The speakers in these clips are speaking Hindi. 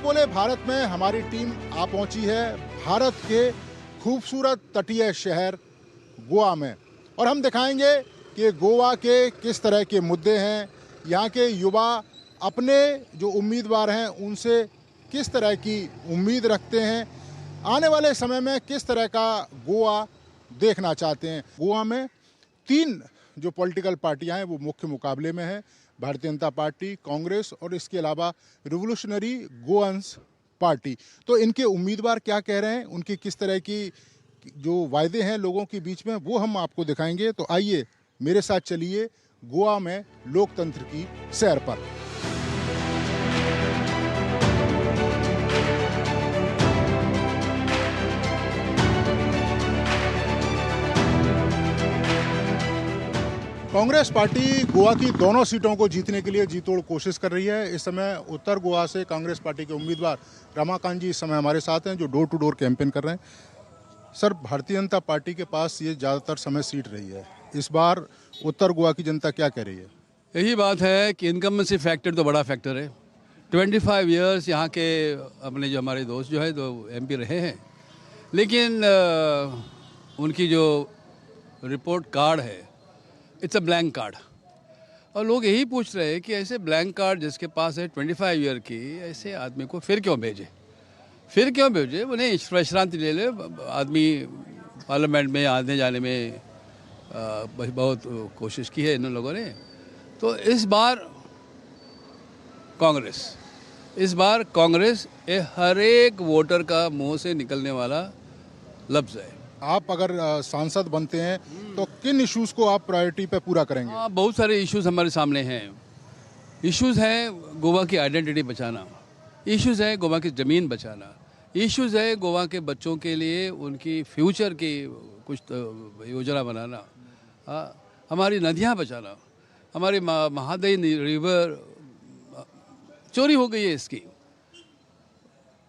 बोले भारत में हमारी टीम आ पहुंची है भारत के खूबसूरत तटीय शहर गोवा में, और हम दिखाएंगे कि गोवा के किस तरह के मुद्दे हैं, यहाँ के युवा अपने जो उम्मीदवार हैं उनसे किस तरह की उम्मीद रखते हैं, आने वाले समय में किस तरह का गोवा देखना चाहते हैं। गोवा में 3 जो पॉलिटिकल पार्टियां हैं वो मुख्य मुकाबले में हैं, भारतीय जनता पार्टी, कांग्रेस और इसके अलावा रिवोल्यूशनरी गोअन्स पार्टी। तो इनके उम्मीदवार क्या कह रहे हैं, उनकी किस तरह की जो वायदे हैं लोगों के बीच में, वो हम आपको दिखाएंगे। तो आइए मेरे साथ चलिए गोवा में लोकतंत्र की सैर पर। कांग्रेस पार्टी गोवा की दोनों सीटों को जीतने के लिए जी तोड़ कोशिश कर रही है। इस समय उत्तर गोवा से कांग्रेस पार्टी के उम्मीदवार रमाकांत जी इस समय हमारे साथ हैं, जो डोर टू डोर कैंपेन कर रहे हैं। सर, भारतीय जनता पार्टी के पास ये ज़्यादातर समय सीट रही है, इस बार उत्तर गोवा की जनता क्या कह रही है? यही बात है कि इनकम्बेंसी फैक्टर तो बड़ा फैक्टर है। 25 इयर्स यहाँ के अपने जो हमारे दोस्त जो है तो एमपी रहे हैं, लेकिन उनकी जो रिपोर्ट कार्ड है इट्स अ ब्लैंक कार्ड। और लोग यही पूछ रहे हैं कि ऐसे ब्लैंक कार्ड जिसके पास है 25 ईयर की, ऐसे आदमी को फिर क्यों भेजे उन्हें विश्रांति ले ले। आदमी पार्लियामेंट में आने जाने में बहुत कोशिश की है इन लोगों ने। तो इस बार कांग्रेस ये हर एक वोटर का मुंह से निकलने वाला लफ्ज़ है। आप अगर सांसद बनते हैं तो किन इश्यूज को आप प्रायोरिटी पे पूरा करेंगे? बहुत सारे इश्यूज हमारे सामने हैं। इश्यूज हैं गोवा की आइडेंटिटी बचाना, इश्यूज है गोवा की ज़मीन बचाना, इश्यूज है गोवा के बच्चों के लिए उनकी फ्यूचर की कुछ योजना बनाना, हमारी नदियाँ बचाना। हमारी महादई रिवर चोरी हो गई है इसकी,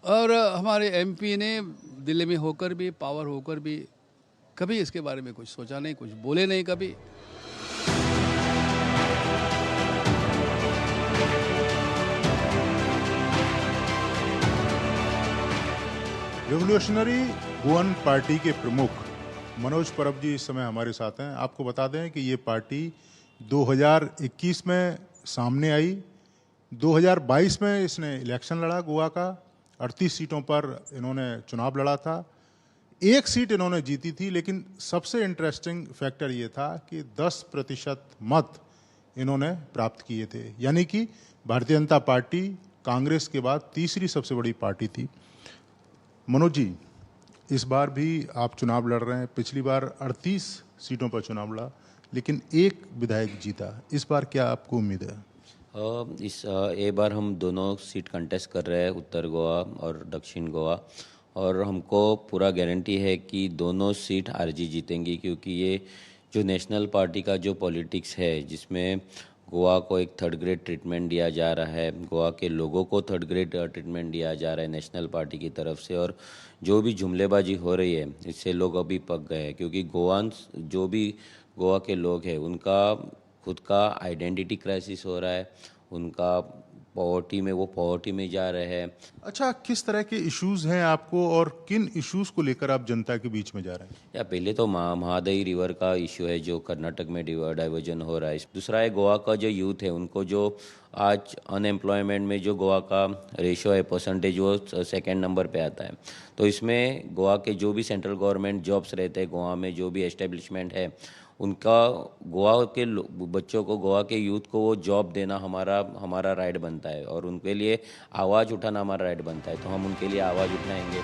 और हमारे एमपी ने दिल्ली में होकर भी, पावर होकर भी कभी इसके बारे में कुछ सोचा नहीं, कुछ बोले नहीं कभी। रिवोल्यूशनरी गोवन पार्टी के प्रमुख मनोज परब जी इस समय हमारे साथ हैं। आपको बता दें कि ये पार्टी 2021 में सामने आई, 2022 में इसने इलेक्शन लड़ा गोवा का, 38 सीटों पर इन्होंने चुनाव लड़ा था, 1 सीट इन्होंने जीती थी। लेकिन सबसे इंटरेस्टिंग फैक्टर ये था कि 10% मत इन्होंने प्राप्त किए थे, यानी कि भारतीय जनता पार्टी कांग्रेस के बाद तीसरी सबसे बड़ी पार्टी थी। मनोज जी, इस बार भी आप चुनाव लड़ रहे हैं। पिछली बार 38 सीटों पर चुनाव लड़ा लेकिन 1 विधायक जीता, इस बार क्या आपको उम्मीद है? ये बार हम दोनों सीट कंटेस्ट कर रहे हैं, उत्तर गोवा और दक्षिण गोवा, और हमको पूरा गारंटी है कि दोनों सीट आरजी जीतेंगी, क्योंकि ये जो नेशनल पार्टी का जो पॉलिटिक्स है जिसमें गोवा को एक 3rd ग्रेड ट्रीटमेंट दिया जा रहा है, गोवा के लोगों को 3rd ग्रेड ट्रीटमेंट दिया जा रहा है नेशनल पार्टी की तरफ से, और जो भी जुमलेबाजी हो रही है इससे लोग अभी पक गए हैं। क्योंकि गोवान्स जो भी गोवा के लोग हैं उनका खुद का आइडेंटिटी क्राइसिस हो रहा है, उनका पॉवर्टी में जा रहे हैं। अच्छा, किस तरह के इश्यूज हैं आपको और किन इश्यूज को लेकर आप जनता के बीच में जा रहे हैं? या पहले तो महादई रिवर का इशू है जो कर्नाटक में डाइवर्जन हो रहा है। दूसरा है गोवा का जो यूथ है उनको जो आज अनएम्प्लॉयमेंट में जो गोवा का रेशो है परसेंटेज, वो 2nd नंबर पे आता है। तो इसमें गोवा के जो भी सेंट्रल गवर्नमेंट जॉब्स रहते हैं, गोवा में जो भी एस्टेब्लिशमेंट है, उनका गोवा के बच्चों को, गोवा के यूथ को वो जॉब देना हमारा राइट बनता है, और उनके लिए आवाज़ उठाना हमारा राइट बनता है। तो हम उनके लिए आवाज़ उठाएंगे।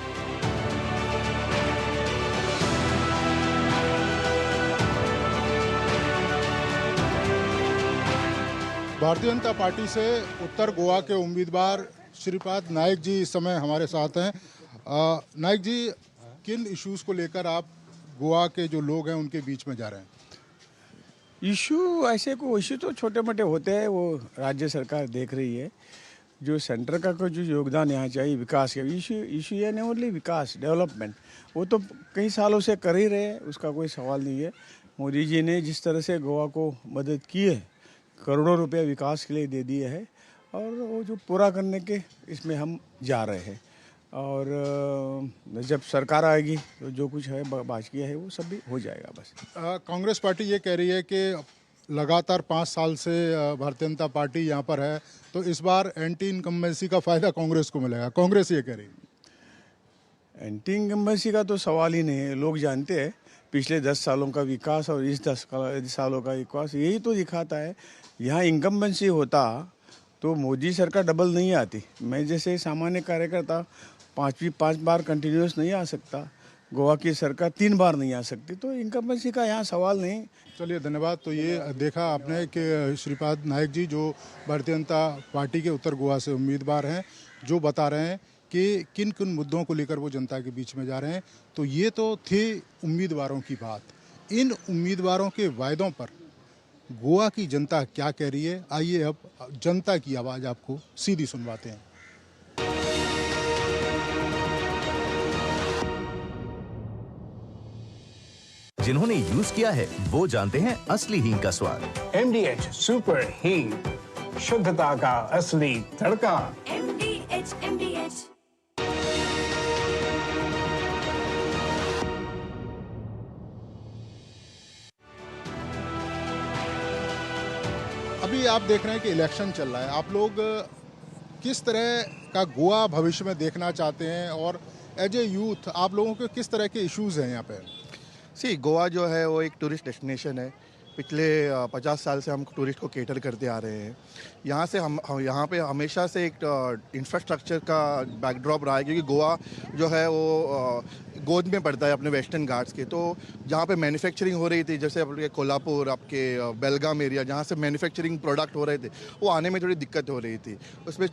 भारतीय जनता पार्टी से उत्तर गोवा के उम्मीदवार श्रीपाद नायक जी इस समय हमारे साथ हैं। नायक जी, किन इश्यूज को लेकर आप गोवा के जो लोग हैं उनके बीच में जा रहे हैं? इशू ऐसे को इशू तो छोटे मोटे होते हैं, वो राज्य सरकार देख रही है। जो सेंटर का जो योगदान यहाँ चाहिए विकास के इशू है, नहीं ओनली विकास डेवलपमेंट, वो तो कई सालों से कर ही रहे हैं, उसका कोई सवाल नहीं है। मोदी जी ने जिस तरह से गोवा को मदद की है, करोड़ों रुपए विकास के लिए दे दिए हैं, और वो जो पूरा करने के इसमें हम जा रहे हैं। और जब सरकार आएगी तो जो कुछ है बाकी है वो सब भी हो जाएगा। बस कांग्रेस पार्टी ये कह रही है कि लगातार 5 साल से भारतीय जनता पार्टी यहाँ पर है, तो इस बार एंटी इनकम्बेंसी का फ़ायदा कांग्रेस को मिलेगा, कांग्रेस ये कह रही है। एंटी इनकम्बेंसी का तो सवाल ही नहीं है। लोग जानते हैं पिछले 10 सालों का विकास और इस 10 सालों का विकास यही तो दिखाता है। यहाँ इनकम्बेंसी होता तो मोदी सरकार डबल नहीं आती। मैं जैसे सामान्य कार्यकर्ता 5 बार कंटिन्यूस नहीं आ सकता, गोवा की सरकार 3 बार नहीं आ सकती, तो इनकम्बेंसी का यहाँ सवाल नहीं। चलिए धन्यवाद। तो ये देखा आपने कि श्रीपाद नायक जी जो भारतीय जनता पार्टी के उत्तर गोवा से उम्मीदवार हैं, जो बता रहे हैं कि किन किन मुद्दों को लेकर वो जनता के बीच में जा रहे हैं। तो ये तो थे उम्मीदवारों की बात। इन उम्मीदवारों के वायदों पर गोवा की जनता क्या कह रही है, आइए अब जनता की आवाज़ आपको सीधी सुनवाते हैं। जिन्होंने यूज किया है वो जानते हैं असली हींग का स्वाद। MDH सुपर हींग, शुद्धता का असली तड़का। MDH अभी आप देख रहे हैं कि इलेक्शन चल रहा है। आप लोग किस तरह का गोवा भविष्य में देखना चाहते हैं, और एज ए यूथ आप लोगों के किस तरह के इश्यूज़ हैं यहाँ पे? गोवा जो है वो एक टूरिस्ट डेस्टिनेशन है। पिछले 50 साल से हम टूरिस्ट को केटर करते आ रहे हैं। यहाँ से हम यहाँ पे हमेशा से एक इंफ्रास्ट्रक्चर का बैकड्रॉप रहा है, क्योंकि गोवा जो है वो गोद में पड़ता है अपने वेस्टर्न घाट्स के। तो जहाँ पे मैन्युफैक्चरिंग हो रही थी, जैसे आपके कोल्हापुर, आपके बेलगाम एरिया, जहाँ से मैन्युफैक्चरिंग प्रोडक्ट हो रहे थे, वो आने में थोड़ी दिक्कत हो रही थी। उसमें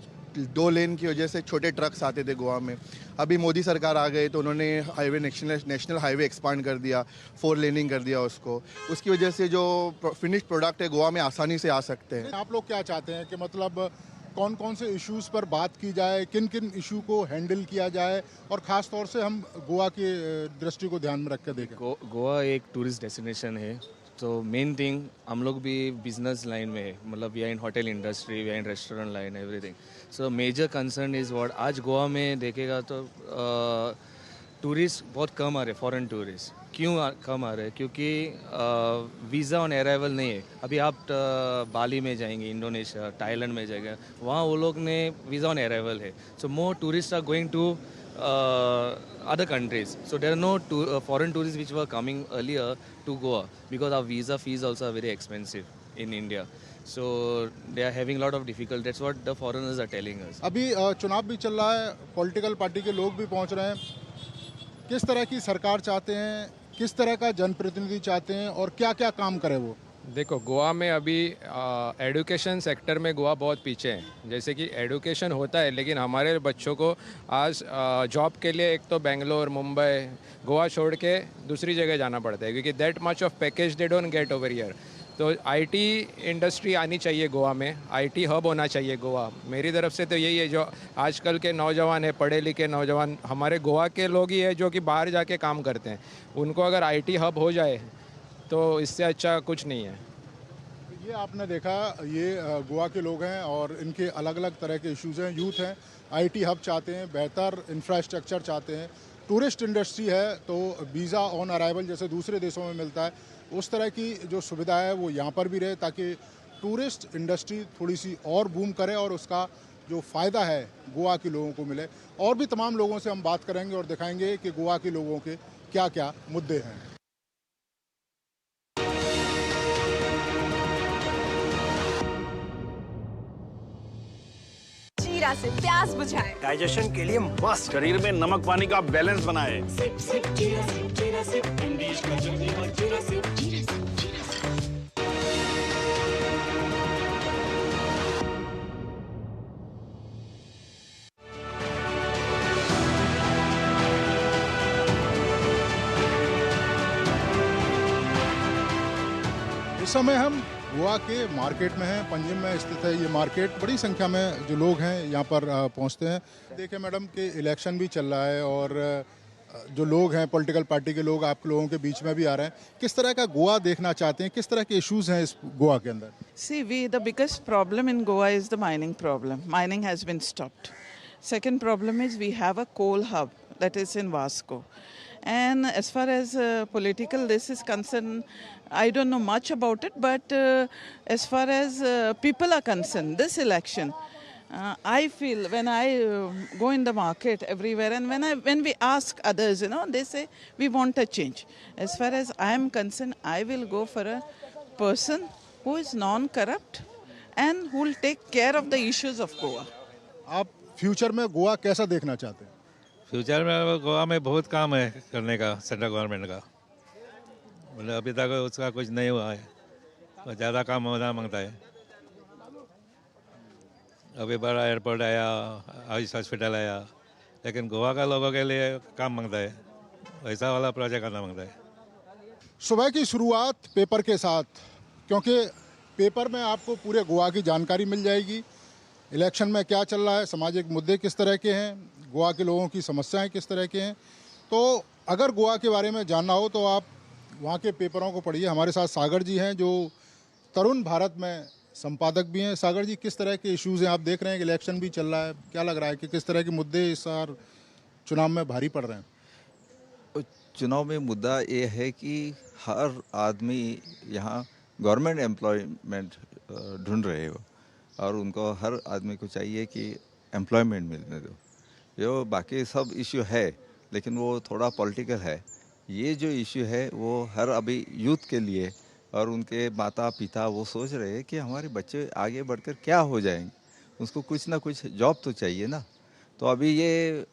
2 लेन की वजह से छोटे ट्रक्स आते थे गोवा में। अभी मोदी सरकार आ गई तो उन्होंने हाईवे नेशनल हाईवे एक्सपांड कर दिया, 4 लेनिंग कर दिया उसको। उसकी वजह से जो फिनिश्ड प्रोडक्ट है गोवा में आसानी से आ सकते हैं। आप लोग क्या चाहते हैं कि मतलब कौन कौन से इश्यूज़ पर बात की जाए, किन किन इशू को हैंडल किया जाए, और ख़ास तौर से हम गोवा की दृष्टि को ध्यान में रख कर देखें? गोवा एक टूरिस्ट डेस्टिनेशन है, तो मेन थिंग हम लोग भी बिजनेस लाइन में है, मतलब we are in hotel industry, we are in restaurant line, everything. So major concern is what आज गोवा में देखेगा तो टूरिस्ट बहुत कम आ रहे, फॉरेन टूरिस्ट। क्यों कम आ रहे हैं? क्योंकि वीज़ा ऑन अराइवल नहीं है। अभी आप बाली में जाएंगे, इंडोनेशिया, थाईलैंड में जाएंगे, वहाँ वो लोग ने वीज़ा ऑन अराइवल है। So more tourist are going to other countries. So there are no foreign tourists which were coming earlier to Goa because our visa fees also are very expensive in India. So they are having a lot of difficulty. That's what the foreigners are telling us. अभी चुनाव भी चल रहा है, पॉलिटिकल पार्टी के लोग भी पहुंच रहे हैं। किस तरह की सरकार चाहते हैं, किस तरह का जनप्रतिनिधि चाहते हैं, और क्या क्या काम करे वो? देखो, गोवा में अभी एडुकेशन सेक्टर में गोवा बहुत पीछे है। जैसे कि एडुकेशन होता है, लेकिन हमारे बच्चों को आज जॉब के लिए एक तो बेंगलोर, मुंबई, गोवा छोड़ के दूसरी जगह जाना पड़ता है, क्योंकि that much of package they don't get over here. तो आईटी इंडस्ट्री आनी चाहिए गोवा में, आईटी हब होना चाहिए गोवा। मेरी तरफ से तो यही है, जो आजकल के नौजवान है, पढ़े लिखे नौजवान हमारे गोवा के लोग ही है जो कि बाहर जाके काम करते हैं। उनको अगर आईटी हब हो जाए तो इससे अच्छा कुछ नहीं है। ये आपने देखा, ये गोवा के लोग हैं और इनके अलग अलग तरह के इश्यूज़ हैं। यूथ हैं, आईटी हब चाहते हैं, बेहतर इंफ्रास्ट्रक्चर चाहते हैं, टूरिस्ट इंडस्ट्री है तो वीज़ा ऑन अराइवल जैसे दूसरे देशों में मिलता है, उस तरह की जो सुविधा है वो यहाँ पर भी रहे, ताकि टूरिस्ट इंडस्ट्री थोड़ी सी और बूम करे और उसका जो फ़ायदा है गोवा के लोगों को मिले। और भी तमाम लोगों से हम बात करेंगे और दिखाएंगे कि गोवा के लोगों के क्या क्या मुद्दे हैं। जीरा से प्यास बुझाए, डाइजेशन के लिए मस्त, शरीर में नमक पानी का बैलेंस बनाए। सिप सिप जीरा सिप, जीरा सिप, MDH का जल्दी और जीरा सिप, जीरा सिप, जीरा सिप। इस समय हम गोवा के मार्केट में हैं, पंजिम में स्थित है ये मार्केट। बड़ी संख्या में जो लोग हैं यहाँ पर पहुँचते हैं। देखिए मैडम कि इलेक्शन भी चल रहा है और जो लोग हैं पॉलिटिकल पार्टी के लोग आप लोगों के बीच में भी आ रहे हैं, किस तरह का गोवा देखना चाहते हैं, किस तरह के इश्यूज हैं इस गोवा के अंदर? See, the biggest problem in Goa is the mining problem. Mining has been stopped. Second problem is we have a coal hub that is in Vasco. And as far as political this is concerned, I don't know much about it, but as far as people are concerned, this election, I feel when I go in the market everywhere and when we ask others, they say we want a change. As far as I am concerned, I will go for a person who is non-corrupt and who will take care of the issues of Goa. आप फ्यूचर में गोवा कैसा देखना चाहते हैं? फ्यूचर में गोवा में बहुत काम है करने का सेंट्रल गवर्नमेंट का, मतलब अभी तक उसका कुछ नहीं हुआ है और ज़्यादा काम होना मांगता है। अभी बड़ा एयरपोर्ट आया, आयुष हॉस्पिटल आया, लेकिन गोवा का लोगों के लिए काम मांगता है, वैसा वाला प्रोजेक्ट करना मांगता है। सुबह की शुरुआत पेपर के साथ, क्योंकि पेपर में आपको पूरे गोवा की जानकारी मिल जाएगी। इलेक्शन में क्या चल रहा है, सामाजिक मुद्दे किस तरह के हैं, गोवा के लोगों की समस्याएं किस तरह के हैं। तो अगर गोवा के बारे में जानना हो तो आप वहाँ के पेपरों को पढ़िए। हमारे साथ सागर जी हैं जो तरुण भारत में संपादक भी हैं। सागर जी, किस तरह के इश्यूज़ हैं? आप देख रहे हैं कि इलेक्शन भी चल रहा है, क्या लग रहा है कि किस तरह के मुद्दे इस बार चुनाव में भारी पड़ रहे हैं? चुनाव में मुद्दा ये है कि हर आदमी यहाँ गवर्नमेंट एम्प्लॉयमेंट ढूंढ रहे हो और उनको हर आदमी को चाहिए कि एम्प्लॉयमेंट मिलने दो। जो बाकी सब इश्यू है लेकिन वो थोड़ा पॉलिटिकल है। ये जो इश्यू है वो हर अभी यूथ के लिए और उनके माता पिता वो सोच रहे हैं कि हमारे बच्चे आगे बढ़कर क्या हो जाएंगे, उसको कुछ ना कुछ जॉब तो चाहिए ना। तो अभी ये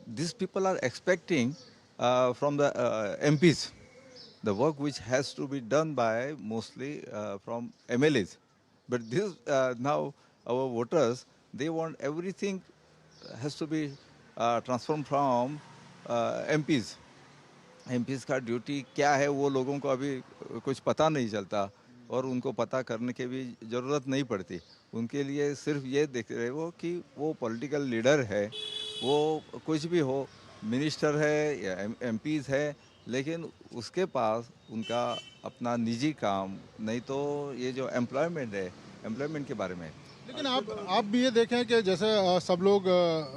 this people are expecting from the MPs the work which has to be done by mostly from MLAs. But this now our voters, they want everything has to be transformed from MPs. MPs का ड्यूटी क्या है वो लोगों को अभी कुछ पता नहीं चलता और उनको पता करने की भी ज़रूरत नहीं पड़ती। उनके लिए सिर्फ ये देख रहे हो कि वो पॉलिटिकल लीडर है, वो कुछ भी हो, मिनिस्टर है या MPs है, लेकिन उसके पास उनका अपना निजी काम नहीं तो ये जो एम्प्लॉयमेंट है, एम्प्लॉयमेंट के बारे में। लेकिन आप भी ये देखें कि जैसे सब लोग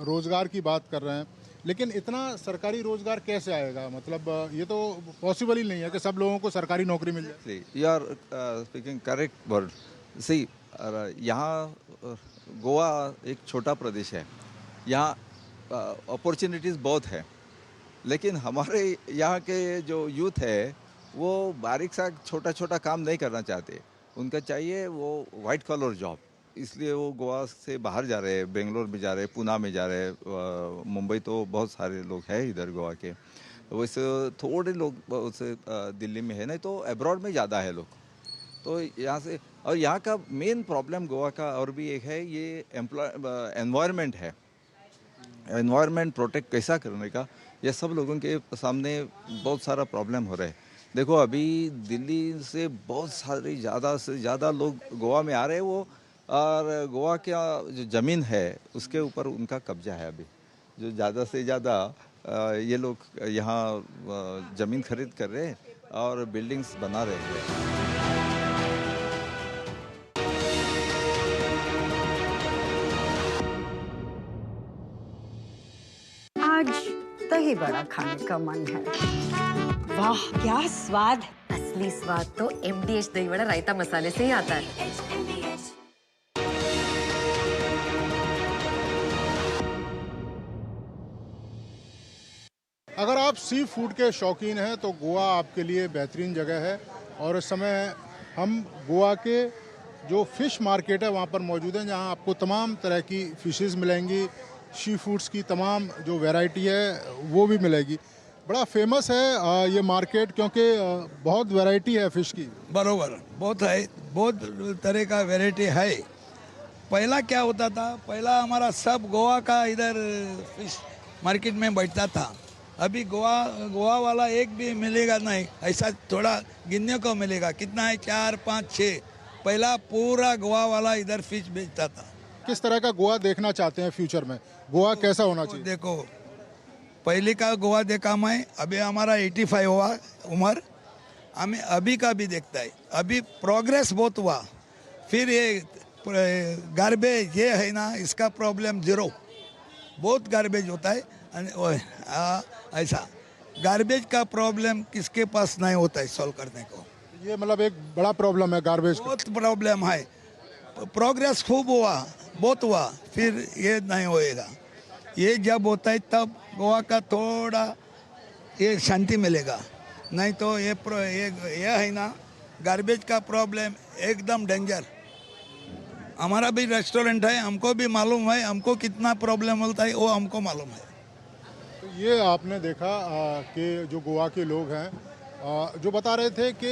रोज़गार की बात कर रहे हैं, लेकिन इतना सरकारी रोज़गार कैसे आएगा? मतलब ये तो पॉसिबल ही नहीं है कि सब लोगों को सरकारी नौकरी मिल जाए। You are speaking correct word. See, यहाँ गोवा एक छोटा प्रदेश है, यहाँ अपॉर्चुनिटीज़ बहुत है, लेकिन हमारे यहाँ के जो यूथ है वो बारीक सा छोटा छोटा काम नहीं करना चाहते। उनका चाहिए वो वाइट कॉलर जॉब, इसलिए वो गोवा से बाहर जा रहे हैं, बेंगलोर में जा रहे हैं, पुणे में जा रहे हैं, मुंबई तो बहुत सारे लोग हैं इधर गोवा के। वैसे थोड़े लोग उससे दिल्ली में है, नहीं तो अब्रॉड में ज़्यादा है लोग। तो यहाँ से, और यहाँ का मेन प्रॉब्लम गोवा का और भी एक है, ये एनवायरनमेंट है। एनवायरनमेंट प्रोटेक्ट कैसा करने का, ये सब लोगों के सामने बहुत सारा प्रॉब्लम हो रहा है। देखो अभी दिल्ली से बहुत सारे ज़्यादा से ज़्यादा लोग गोवा में आ रहे हैं, वो और गोवा का जो ज़मीन है उसके ऊपर उनका कब्जा है। अभी जो ज़्यादा से ज़्यादा ये लोग यहाँ ज़मीन खरीद कर रहे हैं और बिल्डिंग्स बना रहे हैं। आज दही बड़ा खाने का मन है। वाह क्या स्वाद! असली स्वाद तो MDH दही बड़ा रायता मसाले से ही आता है। अगर आप सी फूड के शौकीन हैं तो गोवा आपके लिए बेहतरीन जगह है। और इस समय हम गोवा के जो फ़िश मार्केट है वहाँ पर मौजूद हैं, जहाँ आपको तमाम तरह की फ़िशेस मिलेंगी, सी फूड्स की तमाम जो वैरायटी है वो भी मिलेगी। बड़ा फेमस है ये मार्केट क्योंकि बहुत वैरायटी है फ़िश की। बरोबर, बहुत है, बहुत तरह का वैरायटी है। पहला क्या होता था, पहला हमारा सब गोवा का इधर फिश मार्केट में बैठता था। अभी गोवा वाला एक भी मिलेगा नहीं, ऐसा थोड़ा गिनने को मिलेगा। कितना है, 4, 5, 6। पहला पूरा गोवा वाला इधर फिश बेचता था। किस तरह का गोवा देखना चाहते हैं फ्यूचर में? गोवा कैसा होना चाहिए? देखो पहले का गोवा देखा मैं, अभी हमारा 85 हुआ उम्र, हमें अभी का भी देखता है। अभी प्रोग्रेस बहुत हुआ। फिर ये गार्बेज ये है ना, इसका प्रॉब्लम जीरो, बहुत गार्बेज होता है। ऐसा गार्बेज का प्रॉब्लम किसके पास नहीं होता है सॉल्व करने को। ये मतलब एक बड़ा प्रॉब्लम है गार्बेज, बहुत प्रॉब्लम है। प्रोग्रेस खूब हुआ, बहुत हुआ, फिर ये नहीं होएगा। ये जब होता है तब गोवा का थोड़ा ये शांति मिलेगा, नहीं तो ये है ना गार्बेज का प्रॉब्लम एकदम डेंजर। हमारा भी रेस्टोरेंट है, हमको भी मालूम है हमको कितना प्रॉब्लम होता है, वो हमको मालूम है। तो ये आपने देखा कि जो गोवा के लोग हैं जो बता रहे थे कि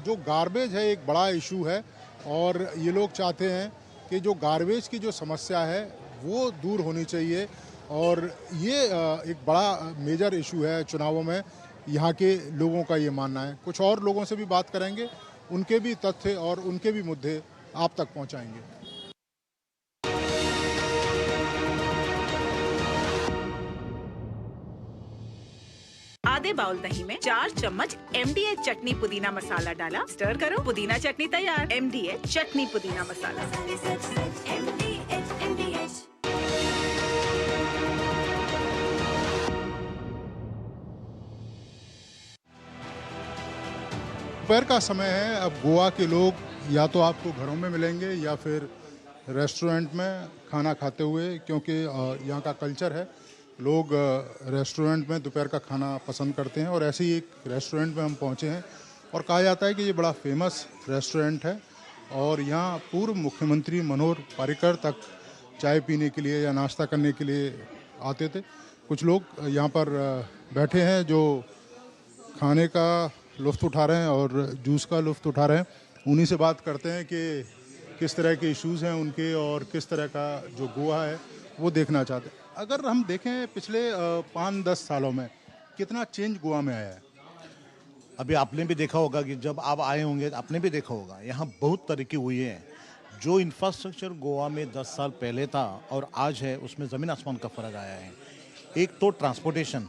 जो गार्बेज है एक बड़ा इशू है और ये लोग चाहते हैं कि जो गार्बेज की जो समस्या है वो दूर होनी चाहिए और ये एक बड़ा मेजर इशू है चुनावों में, यहाँ के लोगों का ये मानना है। कुछ और लोगों से भी बात करेंगे, उनके भी तथ्य और उनके भी मुद्दे आप तक पहुँचाएंगे। आधे बाउल दही में 4 चम्मच MDH चटनी पुदीना मसाला डाला, स्टर करो, पुदीना चटनी तैयार। MDH चटनी पुदीना मसाला। दोपहर का समय है। अब गोवा के लोग या तो आपको घरों में मिलेंगे या फिर रेस्टोरेंट में खाना खाते हुए, क्योंकि यहाँ का कल्चर है, लोग रेस्टोरेंट में दोपहर का खाना पसंद करते हैं। और ऐसे ही एक रेस्टोरेंट में हम पहुँचे हैं और कहा जाता है कि ये बड़ा फेमस रेस्टोरेंट है और यहाँ पूर्व मुख्यमंत्री मनोहर पर्रिकर तक चाय पीने के लिए या नाश्ता करने के लिए आते थे। कुछ लोग यहाँ पर बैठे हैं जो खाने का लुत्फ़ उठा रहे हैं और जूस का लुत्फ़ उठा रहे हैं। उन्हीं से बात करते हैं कि किस तरह के इश्यूज़ हैं उनके और किस तरह का जो गोवा है वो देखना चाहते हैं। अगर हम देखें पिछले 5-10 सालों में कितना चेंज गोवा में आया है। अभी आपने भी देखा होगा कि जब आप आए होंगे आपने भी देखा होगा यहाँ बहुत तरक्की हुई है। जो इंफ्रास्ट्रक्चर गोवा में 10 साल पहले था और आज है उसमें ज़मीन आसमान का फ़र्क आया है। एक तो ट्रांसपोर्टेशन,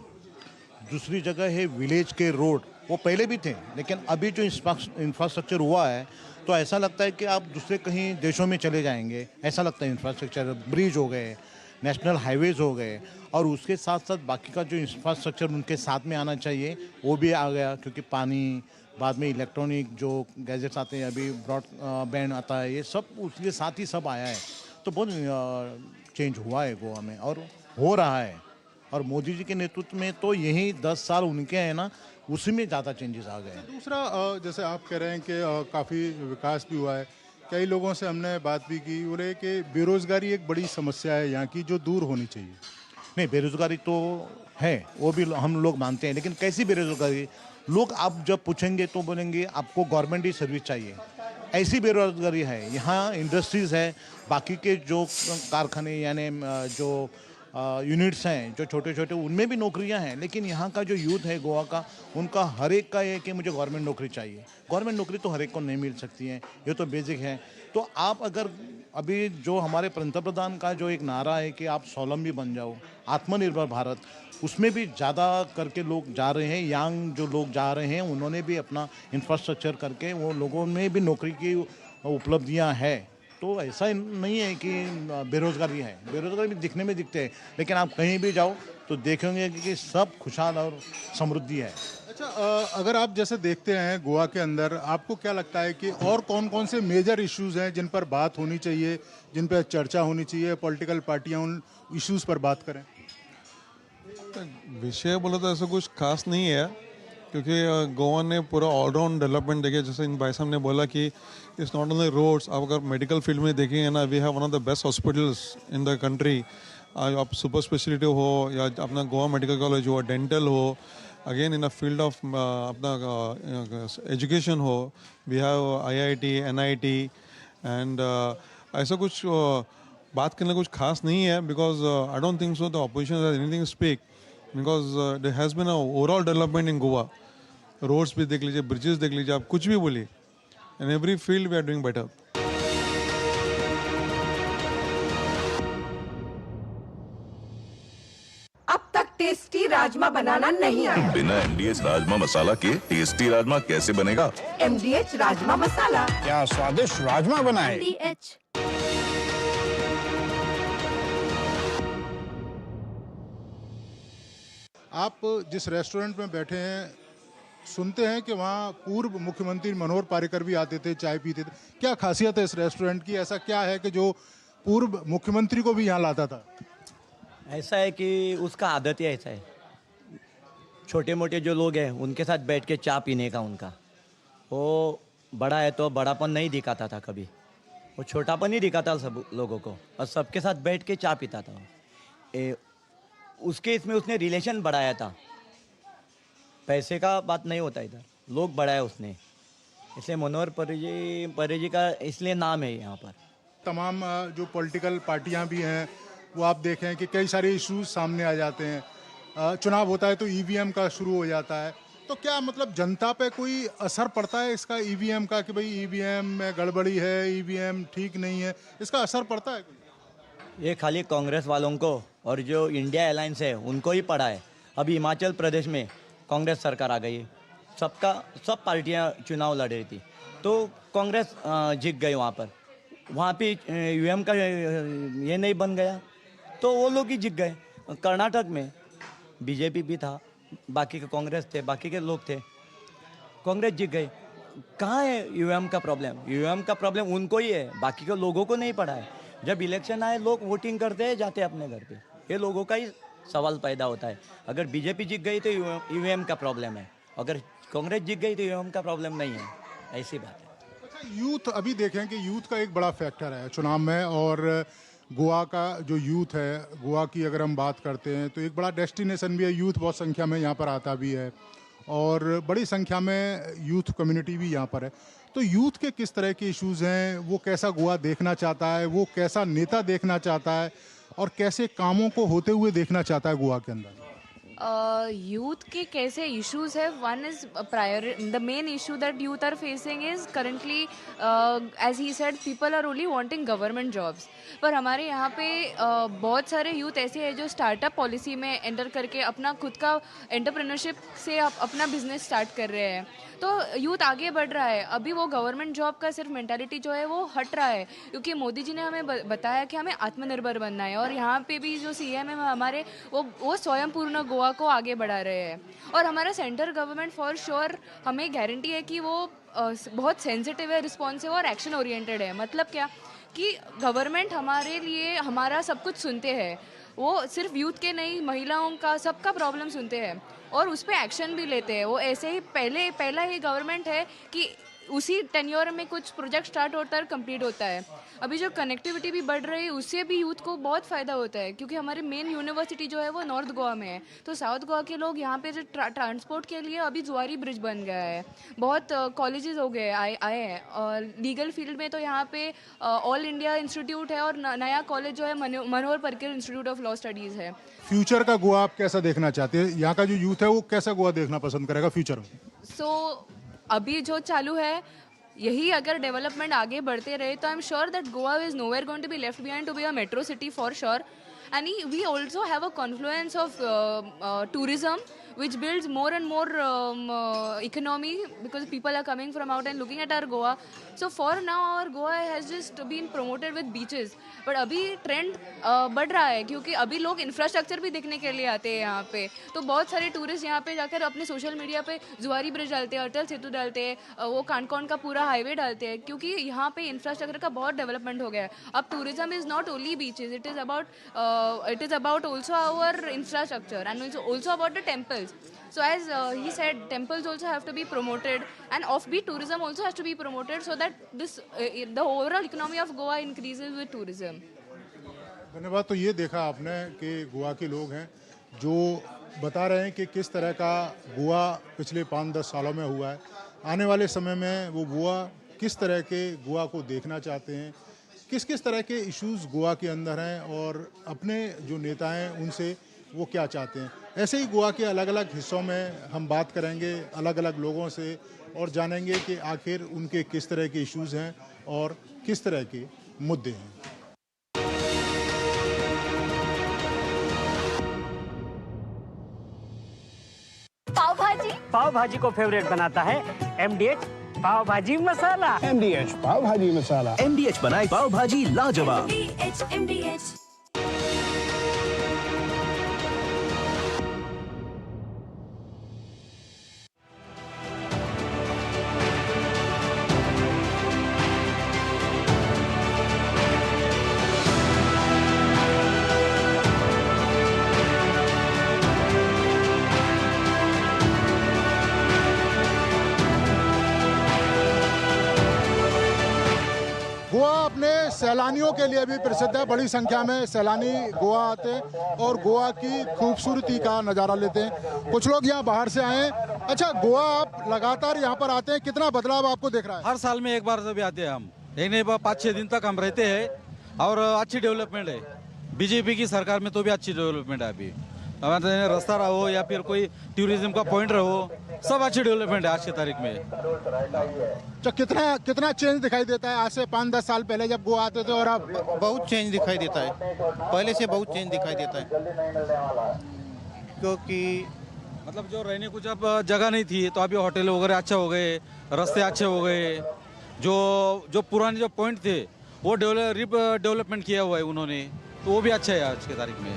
दूसरी जगह है विलेज के रोड, वो पहले भी थे लेकिन अभी जो इंफ्रास्ट्रक्चर हुआ है तो ऐसा लगता है कि आप दूसरे कहीं देशों में चले जाएंगे, ऐसा लगता है। इंफ्रास्ट्रक्चर, ब्रिज हो गए, नेशनल हाईवेज हो गए और उसके साथ साथ बाकी का जो इंफ्रास्ट्रक्चर उनके साथ में आना चाहिए वो भी आ गया, क्योंकि पानी, बाद में इलेक्ट्रॉनिक जो गैजेट्स आते हैं, अभी ब्रॉडबैंड आता है, ये सब उसके साथ ही सब आया है। तो बहुत चेंज हुआ है गोवा में और हो रहा है। और मोदी जी के नेतृत्व में तो यही 10 साल उनके हैं ना, उसी में ज़्यादा चेंजेस आ गए हैं। दूसरा जैसे आप कह रहे हैं कि काफ़ी विकास भी हुआ है, कई लोगों से हमने बात भी की, बोले कि बेरोज़गारी एक बड़ी समस्या है यहाँ की जो दूर होनी चाहिए। नहीं, बेरोज़गारी तो है, वो भी हम लोग मानते हैं, लेकिन कैसी बेरोज़गारी? लोग आप जब पूछेंगे तो बोलेंगे आपको गवर्नमेंट ही सर्विस चाहिए, ऐसी बेरोज़गारी है। यहाँ इंडस्ट्रीज़ है, बाकी के जो कारखाने यानी जो यूनिट्स हैं जो छोटे छोटे, उनमें भी नौकरियां हैं, लेकिन यहाँ का जो यूथ है गोवा का, उनका हर एक का ये है कि मुझे गवर्नमेंट नौकरी चाहिए। गवर्नमेंट नौकरी तो हर एक को नहीं मिल सकती है, ये तो बेसिक है। तो आप अगर अभी जो हमारे पंतप्रधान का जो एक नारा है कि आप स्वावलंबी बन जाओ, आत्मनिर्भर भारत, उसमें भी ज़्यादा करके लोग जा रहे हैं। यंग जो लोग जा रहे हैं उन्होंने भी अपना इंफ्रास्ट्रक्चर करके वो लोगों में भी नौकरी की उपलब्धियाँ हैं। तो ऐसा नहीं है कि बेरोज़गारी है, बेरोज़गारी भी दिखने में दिखते हैं, लेकिन आप कहीं भी जाओ तो देखेंगे कि सब खुशहाल और समृद्धि है। अच्छा, अगर आप जैसे देखते हैं गोवा के अंदर, आपको क्या लगता है कि और कौन कौन से मेजर इश्यूज़ हैं जिन पर बात होनी चाहिए, जिन पर चर्चा होनी चाहिए, पॉलिटिकल पार्टियां उन इश्यूज़ पर बात करें? विषय बोला तो ऐसा कुछ खास नहीं है, क्योंकि गोवा ने पूरा ऑलराउंड डेवलपमेंट देखे। जैसे इन भाई साहब ने बोला कि इट्स नॉट ओनली रोड्स, आप अगर मेडिकल फील्ड में देखेंगे ना, we have one of the best hospitals in the country. आप सुपर स्पेशलिटी हो या अपना गोवा मेडिकल कॉलेज हो, डेंटल हो, again in the field of अपना एजुकेशन हो, we have IIT, NIT and ऐसा कुछ बात करने कुछ खास नहीं है, because I don't think so the opposition has anything speak, because there has been a overall development in Goa. Roads भी देख लीजिए, ब्रिजेस देख लीजिए, आप कुछ भी बोलिए, in every field we are doing better. अब तक टेस्टी राज राजमा बनाना नहीं आया। बिना MDH राजमा मसाला के टेस्टी राजमा कैसे बनेगा? MDH राजमा मसाला। क्या स्वादिष्ट राजमा बनाए। MDH। आप जिस रेस्टोरेंट में बैठे हैं, सुनते हैं कि वहाँ पूर्व मुख्यमंत्री मनोहर पर्रिकर भी आते थे, चाय पीते थे। क्या खासियत है इस रेस्टोरेंट की? ऐसा क्या है कि जो पूर्व मुख्यमंत्री को भी यहाँ लाता था? ऐसा है कि उसका आदत ही ऐसा है, छोटे मोटे जो लोग हैं उनके साथ बैठ के चाय पीने का उनका, वो बड़ा है तो बड़ापन नहीं दिखाता था कभी, वो छोटापन ही दिखाता सब लोगों को, और सबके साथ बैठ के चाय पीता था। उसके इसमें उसने रिलेशन बढ़ाया था, पैसे का बात नहीं होता इधर, लोग बढ़ाया उसने, इसलिए मनोहर पर्रिकर का इसलिए नाम है यहाँ पर। तमाम जो पॉलिटिकल पार्टियां भी हैं वो आप देखें कि कई सारे इश्यूज सामने आ जाते हैं। चुनाव होता है तो EVM का शुरू हो जाता है, तो क्या मतलब जनता पे कोई असर पड़ता है इसका EVM का कि भाई EVM में गड़बड़ी है, EVM ठीक नहीं है, इसका असर पड़ता है? ये खाली कांग्रेस वालों को और जो इंडिया अलायंस है उनको ही पड़ा है। अभी हिमाचल प्रदेश में कांग्रेस सरकार आ गई है, सब पार्टियां चुनाव लड़ रही थी, तो कांग्रेस जीत गई वहाँ पे EVM का ये नहीं बन गया तो वो लोग ही जीत गए। कर्नाटक में BJP भी था, बाकी के कांग्रेस थे, बाकी के लोग थे, कांग्रेस जीत गई। कहाँ है EVM का प्रॉब्लम? EVM का प्रॉब्लम उनको ही है, बाकी के लोगों को नहीं पड़ा है। जब इलेक्शन आए लोग वोटिंग करते हैं, जाते हैं अपने घर पे, ये लोगों का ही सवाल पैदा होता है। अगर BJP जीत गई तो EVM का प्रॉब्लम है, अगर कांग्रेस जीत गई तो EVM का प्रॉब्लम नहीं है, ऐसी बात है। यूथ, अभी देखें कि यूथ का एक बड़ा फैक्टर है चुनाव में, और गोवा का जो यूथ है, गोवा की अगर हम बात करते हैं तो एक बड़ा डेस्टिनेशन भी है, यूथ बहुत संख्या में यहाँ पर आता भी है और बड़ी संख्या में यूथ कम्युनिटी भी यहाँ पर है। तो यूथ के किस तरह के इश्यूज़ हैं, वो कैसा गोवा देखना चाहता है, वो कैसा नेता देखना चाहता है और कैसे कामों को होते हुए देखना चाहता है गोवा के अंदर? यूथ के कैसे इश्यूज है? One is the main issue that youth are facing is currently, as he said, people are only wanting government jobs. पर हमारे यहाँ पे बहुत सारे यूथ ऐसे हैं जो स्टार्टअप पॉलिसी में एंटर करके अपना खुद का एंटरप्रेन्योरशिप से अपना बिजनेस स्टार्ट कर रहे हैं, तो यूथ आगे बढ़ रहा है। अभी वो गवर्नमेंट जॉब का सिर्फ मेंटालिटी जो है वो हट रहा है, क्योंकि मोदी जी ने हमें बताया कि हमें आत्मनिर्भर बनना है, और यहाँ पे भी जो CM है हमारे, वो स्वयं पूर्ण गोवा को आगे बढ़ा रहे हैं। और हमारा सेंट्रल गवर्नमेंट फॉर श्योर हमें गारंटी है कि वो बहुत सेंसिटिव है, रिस्पॉन्सिव और एक्शन ओरिएंटेड है। मतलब क्या कि गवर्नमेंट हमारे लिए हमारा सब कुछ सुनते हैं, वो सिर्फ यूथ के नहीं, महिलाओं का, सबका प्रॉब्लम सुनते हैं और उस पर एक्शन भी लेते हैं। वो ऐसे ही पहला ही गवर्नमेंट है कि उसी टेन्योर में कुछ प्रोजेक्ट स्टार्ट होता है और कंप्लीट होता है। अभी जो कनेक्टिविटी भी बढ़ रही है उससे भी यूथ को बहुत फ़ायदा होता है, क्योंकि हमारी मेन यूनिवर्सिटी जो है वो नॉर्थ गोवा में है, तो साउथ गोवा के लोग यहाँ पे जो ट्रांसपोर्ट के लिए अभी जुआरी ब्रिज बन गया है, बहुत कॉलेजेस हो गए आए हैं, और लीगल फील्ड में तो यहाँ पे ऑल इंडिया इंस्टीट्यूट है, और नया कॉलेज जो है Manohar Parrikar institute of law studies है। फ्यूचर का गोवा आप कैसा देखना चाहते हैं? यहाँ का जो यूथ है वो कैसा गोवा देखना पसंद करेगा फ्यूचर में? अभी जो चालू है, यही अगर डेवलपमेंट आगे बढ़ते रहे तो I am sure that Goa is nowhere going to be left behind to be a metro city for sure. And we also have a confluence of tourism which builds more and more economy, because people are coming from out and looking at our Goa. So for now our Goa has just been promoted with beaches, but अभी ट्रेंड बढ़ रहा है, क्योंकि अभी लोग इंफ्रास्ट्रक्चर भी देखने के लिए आते हैं यहाँ पे, तो बहुत सारे टूरिस्ट यहाँ पे जाकर अपने सोशल मीडिया पे जुआरी ब्रिज डालते हैं, अटल सेतु डालते हैं, वो कानकौन का पूरा हाईवे डालते हैं, क्योंकि यहाँ पे इंफ्रास्ट्रक्चर का बहुत डेवलपमेंट हो गया है। अब tourism is not only beaches, it is about also our infrastructure and it's also about the temples. So as he said, temples also have to be promoted and offbeat tourism also has to be promoted, so that this the overall economy of Goa increases with tourism. धन्यवाद। तो ये देखा आपने कि गोवा के लोग हैं जो बता रहे हैं कि किस तरह का गोवा पिछले 5-10 सालों में हुआ है, आने वाले समय में वो गोवा किस तरह के गोवा को देखना चाहते हैं, किस किस तरह के इश्यूज़ गोवा के अंदर हैं और अपने जो नेता हैं उनसे वो क्या चाहते हैं। ऐसे ही गोवा के अलग अलग हिस्सों में हम बात करेंगे अलग अलग लोगों से और जानेंगे कि आखिर उनके किस तरह के इश्यूज़ हैं और किस तरह के मुद्दे हैं। पाव भाजी को फेवरेट बनाता है MDH पाव भाजी मसाला। MDH पाव भाजी मसाला। MDH बनाए पाव भाजी लाजवाब। MDH गोवा अपने सैलानियों के लिए भी प्रसिद्ध है। बड़ी संख्या में सैलानी गोवा आते हैं और गोवा की खूबसूरती का नज़ारा लेते हैं। कुछ लोग यहाँ बाहर से आए हैं। अच्छा, गोवा आप लगातार यहाँ पर आते हैं, कितना बदलाव आपको दिख रहा है? हर साल में एक बार से भी आते हैं हम, एक नहीं 5-6 दिन तक हम रहते हैं और अच्छी डेवलपमेंट है। बीजेपी की सरकार में तो भी अच्छी डेवलपमेंट है। अभी हमारे रास्ता रहो या फिर कोई टूरिज्म का पॉइंट रहो, सब अच्छी डेवलपमेंट है आज की तारीख में। तो कितना चेंज दिखाई देता है आज से 5-10 साल पहले जब गोवा आते थे और अब? बहुत चेंज दिखाई देता है, पहले से बहुत चेंज दिखाई देता है, क्योंकि मतलब जो रहने को जब जगह नहीं थी तो अभी होटल वगैरह अच्छे हो गए, रास्ते अच्छे हो गए, जो पुराने जो पॉइंट थे वो डेवलपमेंट किया हुआ है उन्होंने, तो वो भी अच्छा है आज की तारीख में।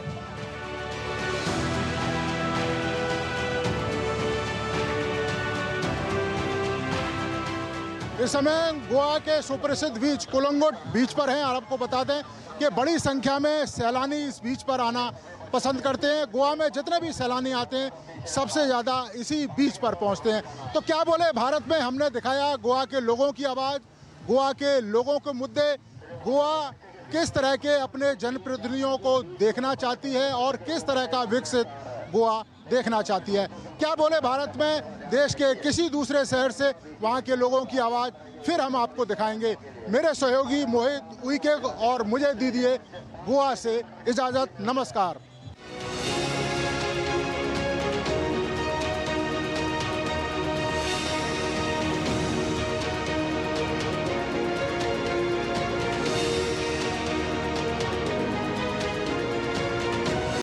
इस समय गोवा के सुप्रसिद्ध बीच कोलंगोट बीच पर हैं और आपको बता दें कि बड़ी संख्या में सैलानी इस बीच पर आना पसंद करते हैं। गोवा में जितने भी सैलानी आते हैं सबसे ज़्यादा इसी बीच पर पहुंचते हैं। तो क्या बोले भारत में, हमने दिखाया गोवा के लोगों की आवाज़, गोवा के लोगों के मुद्दे, गोवा किस तरह के अपने जनप्रतिनिधियों को देखना चाहती है और किस तरह का विकसित गोवा देखना चाहती है। क्या बोले भारत में, देश के किसी दूसरे शहर से वहाँ के लोगों की आवाज़ फिर हम आपको दिखाएंगे। मेरे सहयोगी मोहित उइके और मुझे दीजिए गोवा से इजाज़त। नमस्कार।